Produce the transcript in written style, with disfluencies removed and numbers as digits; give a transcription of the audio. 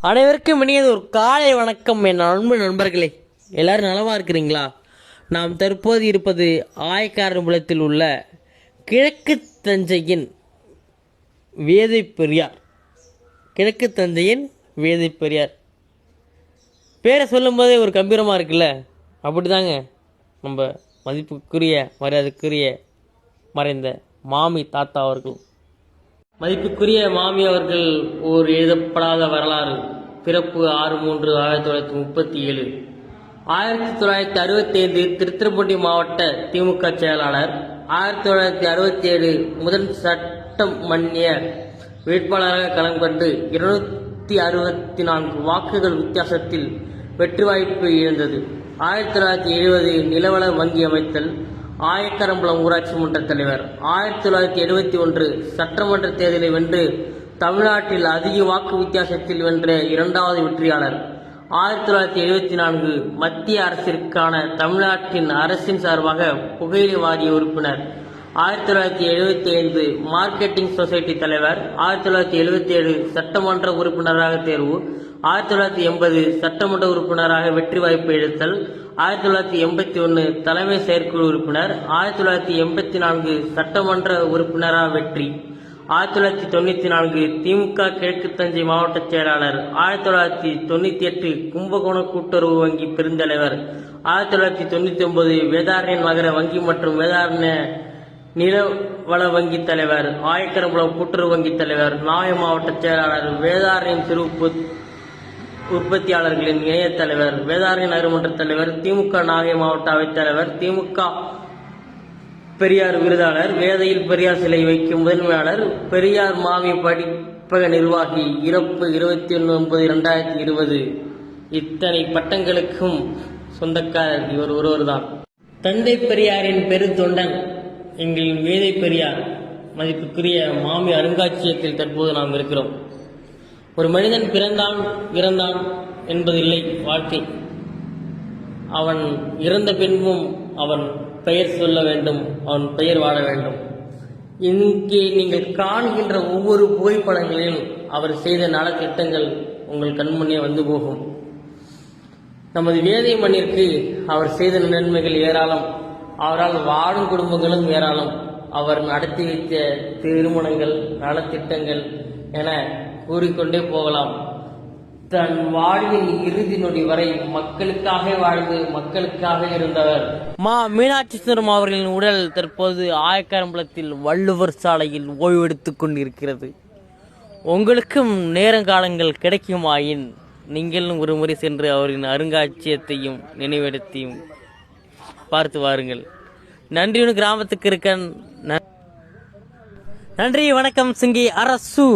அனைவருக்கும் இனியது ஒரு காலை வணக்கம். என் அன்பு நண்பர்களே, எல்லாரும் நலமா இருக்கிறீங்களா? நாம் தற்போது இருப்பது ஆயக்காரன்புலத்தில் உள்ள கிழக்கு தஞ்சையின் வேதை பெரியார். கிழக்கு தஞ்சையின் வேதை பெரியார் பேரை சொல்லும்போதே ஒரு கம்பீரமாக இருக்குல்ல, அப்படிதாங்க நம்ம மதிப்புக்குரிய மரியாதைக்குரிய மறைந்த மாமி தாத்தா அவர்கள். மதிப்புக்குரிய மாமி அவர்கள் ஓர் எழுதப்படாத வரலாறு. பிறப்பு 6/3/1937. 1965 திருத்துறைப்பூண்டி மாவட்ட திமுக செயலாளர். 1967 முதல் சட்டமன்ற வேட்பாளராக களம் கண்டு 264 வாக்குகள் வித்தியாசத்தில் வெற்றி வாய்ப்பு இழந்தது. 1970 நிலவள வங்கி அமைத்தல். ஆயக்கரம்பலம் ஊராட்சி மன்ற தலைவர். 1971 சட்டமன்ற தேர்தலை வென்று தமிழ்நாட்டில் அதிக வாக்கு வித்தியாசத்தில் வென்ற இரண்டாவது வெற்றியாளர். 1974 மத்திய அரசிற்கான தமிழ்நாட்டின் அரசின் சார்பாக புகையிலை வாரிய உறுப்பினர். 1975 மார்க்கெட்டிங் சொசைட்டி தலைவர். 1977 சட்டமன்ற உறுப்பினராக தேர்வு. 1980 சட்டமன்ற உறுப்பினராக வெற்றி வாய்ப்பு இழத்தல். 1981 தலைமை செயற்குழு உறுப்பினர். 1984 சட்டமன்ற உறுப்பினராக வெற்றி. 1994 திமுக கிழக்கு தஞ்சை மாவட்ட செயலாளர். 1998 கும்பகோணம் கூட்டுறவு வங்கி பெருந்தலைவர். 1999 வேதாரண்யம் நகர வங்கி மற்றும் வேதாரண்ய நிலவள வங்கி தலைவர். ஆயக்கரம்பலம் கூட்டுறவு வங்கி தலைவர். நாகை மாவட்ட செயலாளர். வேதாரண்யம் சிறு உற்பத்தியாளர்களின் இணைய தலைவர். வேதாரண்ய நகரமன்ற தலைவர். திமுக நாகை மாவட்ட அவைத்தலைவர். திமுக பெரியார் விருதாளர். வேதையில் பெரியார் சிலை வைக்கும் முதன்மையாளர். பெரியார் மாமி படிப்பக நிர்வாகி. இறப்பு 21/9/2020. இத்தனை பட்டங்களுக்கும் சொந்தக்காரர் இவர் ஒருவர்தான். தந்தை பெரியாரின் பெருந்தொண்டன் எங்களின் வேதை பெரியார் மதிப்புக்குரிய மாமி அருங்காட்சியகத்தில் தற்போது நாம் இருக்கிறோம். ஒரு மனிதன் பிறந்தான் இறந்தான் என்பதில்லை வாழ்க்கை. அவன் இறந்த பின்பும் அவன் பெயர் சொல்ல வேண்டும், அவன் பெயர் வாழ வேண்டும். இங்கே நீங்கள் காண்கின்ற ஒவ்வொரு புகைப்படங்களிலும் அவர் செய்த நலத்திட்டங்கள் உங்கள் கண்முன்னே வந்து போகும். நமது வேதை மண்ணிற்கு அவர் செய்த நன்மைகள் ஏராளம். அவரால் வாழும் குடும்பங்களும் ஏராளம். அவர் நடத்தி வைத்த திருமணங்கள், நலத்திட்டங்கள் என கூறிக்கொண்டே போகலாம். தன் வாழ்வின் இறுதி நொடி வரை மக்களுக்காக வாழ்ந்து மக்களுக்காக இருந்தவர். மீனாட்சி சுந்தரம் அவர்களின் உடல் தற்போது ஆயக்காரம்பலத்தில் வள்ளுவர் சாலையில் ஓய்வெடுத்துக் கொண்டிருக்கிறது. உங்களுக்கும் நேரங்காலங்கள் கிடைக்குமாயின் நீங்களும் ஒரு முறை சென்று அவரின் அருங்காட்சியகத்தையும் நினைவிடத்தையும் பார்த்து வாருங்கள். நன்றி. கிராமத்துக்கு இருக்க நன்றி. வணக்கம். சிங்கி அரசு.